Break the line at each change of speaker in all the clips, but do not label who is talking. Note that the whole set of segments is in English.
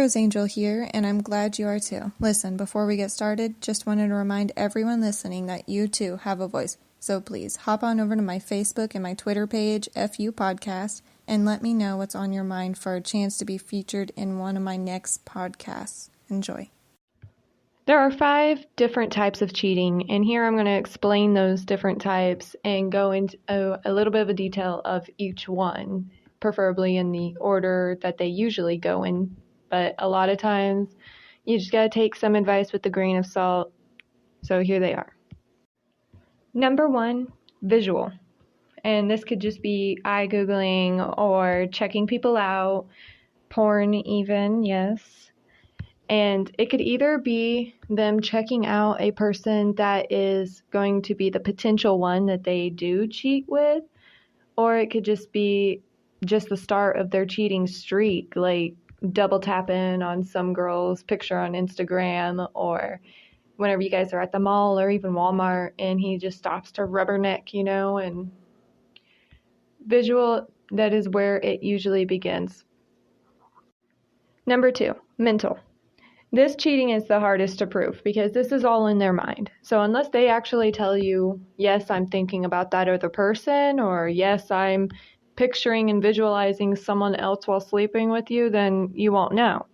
Rose Angel here, and I'm glad you are too. Listen, before we get started, just wanted to remind everyone listening that you too have a voice. So please, hop on over to my Facebook and my Twitter page, FU Podcast, and let me know what's on your mind for a chance to be featured in one of my next podcasts. Enjoy.
There are 5 different types of cheating, and here I'm going to explain those different types and go into a little bit of a detail of each one, preferably in the order that they usually go in. But a lot of times, you just got to take some advice with a grain of salt. So here they are. Number 1, visual. And this could just be eye googling or checking people out, porn even, yes. And it could either be them checking out a person that is going to be the potential one that they do cheat with, or it could just be just the start of their cheating streak, like double tapping on some girl's picture on Instagram, or whenever you guys are at the mall or even Walmart and he just stops to rubberneck, and visual, that is where it usually begins. Number 2, mental. This cheating is the hardest to prove because this is all in their mind. So unless they actually tell you, yes, I'm thinking about that other person, or yes, I'm picturing and visualizing someone else while sleeping with you, then you won't know.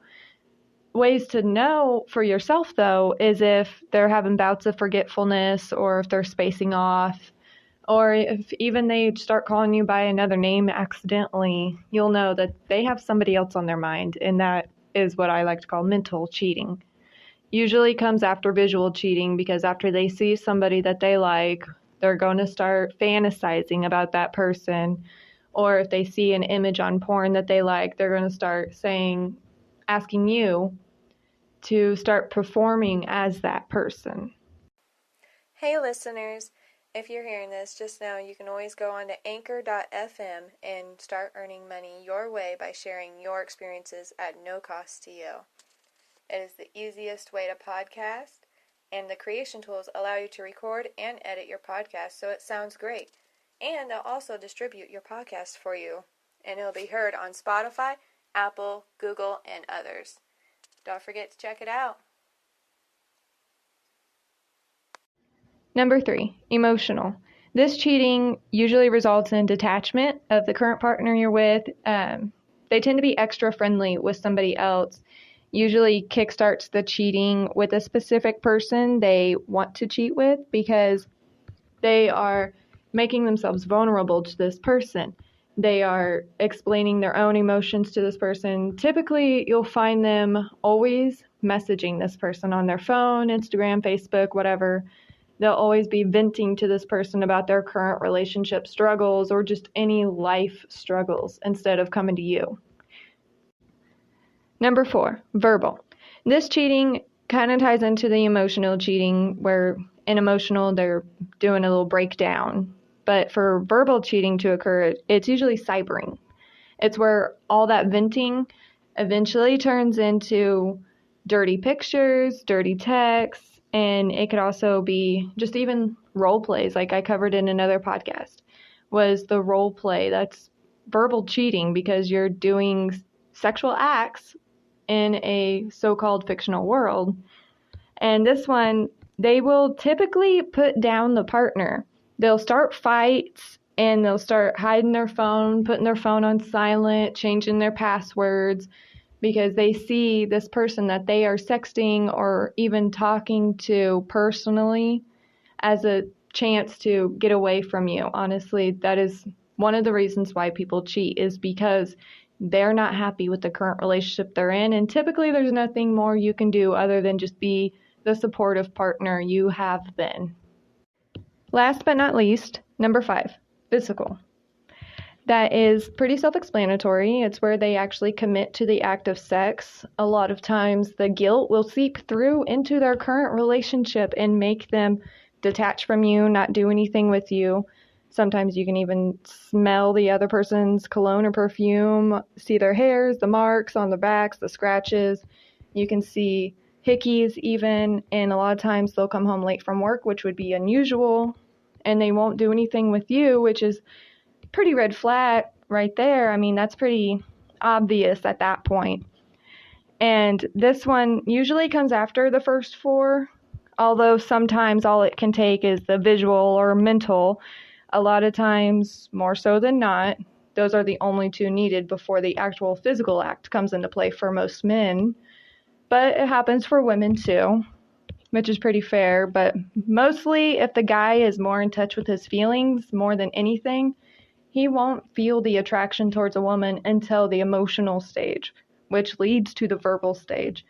Ways to know for yourself, though, is if they're having bouts of forgetfulness, or if they're spacing off, or if even they start calling you by another name accidentally, you'll know that they have somebody else on their mind, and that is what I like to call mental cheating. Usually comes after visual cheating, because after they see somebody that they like, they're going to start fantasizing about that person. Or if they see an image on porn that they like, they're going to start asking you to start performing as that person.
Hey listeners, if you're hearing this, just know you can always go on to anchor.fm and start earning money your way by sharing your experiences at no cost to you. It is the easiest way to podcast, and the creation tools allow you to record and edit your podcast so it sounds great. And they'll also distribute your podcast for you, and it'll be heard on Spotify, Apple, Google, and others. Don't forget to check it out.
Number 3, emotional. This cheating usually results in detachment of the current partner you're with. They tend to be extra friendly with somebody else. Usually kickstarts the cheating with a specific person they want to cheat with, because they are making themselves vulnerable to this person. They are explaining their own emotions to this person. Typically, you'll find them always messaging this person on their phone, Instagram, Facebook, whatever. They'll always be venting to this person about their current relationship struggles or just any life struggles instead of coming to you. Number 4, verbal. This cheating kind of ties into the emotional cheating, where in emotional they're doing a little breakdown. But for verbal cheating to occur, it's usually cybering. It's where all that venting eventually turns into dirty pictures, dirty texts, and it could also be just even role plays, like I covered in another podcast, was the role play. That's verbal cheating, because you're doing sexual acts in a so-called fictional world. And this one, they will typically put down the partner. They'll start fights, and they'll start hiding their phone, putting their phone on silent, changing their passwords, because they see this person that they are sexting or even talking to personally as a chance to get away from you. Honestly, that is one of the reasons why people cheat, is because they're not happy with the current relationship they're in, and typically there's nothing more you can do other than just be the supportive partner you have been. Last but not least, number 5, physical. That is pretty self-explanatory. It's where they actually commit to the act of sex. A lot of times the guilt will seep through into their current relationship and make them detach from you, not do anything with you. Sometimes you can even smell the other person's cologne or perfume, see their hairs, the marks on their backs, the scratches. You can see hickeys even, and a lot of times they'll come home late from work, which would be unusual, and they won't do anything with you, which is pretty red flag right there. I mean, that's pretty obvious at that point. And this one usually comes after the first 4, although sometimes all it can take is the visual or mental. A lot of times, more so than not, those are the only 2 needed before the actual physical act comes into play for most men. But it happens for women too, which is pretty fair. But mostly, if the guy is more in touch with his feelings more than anything, he won't feel the attraction towards a woman until the emotional stage, which leads to the verbal stage.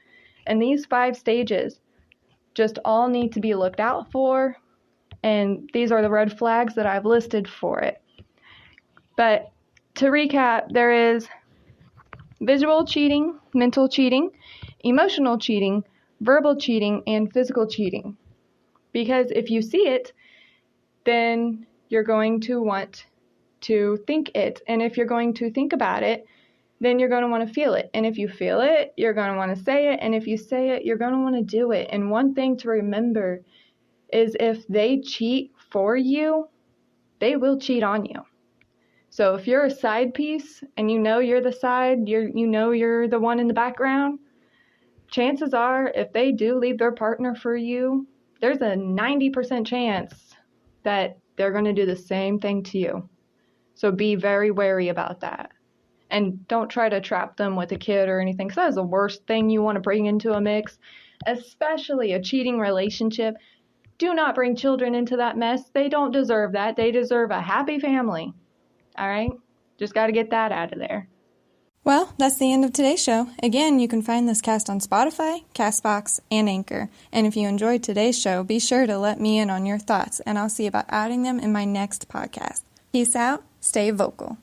And these 5 stages just all need to be looked out for, and these are the red flags that I've listed for it. But to recap, there is visual cheating, mental cheating, emotional cheating, verbal cheating, and physical cheating. Because if you see it, then you're going to want to think it. And if you're going to think about it, then you're going to want to feel it. And if you feel it, you're going to want to say it. And if you say it, you're going to want to do it. And one thing to remember is if they cheat for you, they will cheat on you. So if you're a side piece and you know you're the side, you know you're the one in the background, chances are if they do leave their partner for you, there's a 90% chance that they're going to do the same thing to you. So be very wary about that. And don't try to trap them with a kid or anything, because that is the worst thing you want to bring into a mix, especially a cheating relationship. Do not bring children into that mess. They don't deserve that. They deserve a happy family. All right? Just got to get that out of there.
Well, that's the end of today's show. Again, you can find this cast on Spotify, CastBox, and Anchor. And if you enjoyed today's show, be sure to let me in on your thoughts, and I'll see about adding them in my next podcast. Peace out. Stay vocal.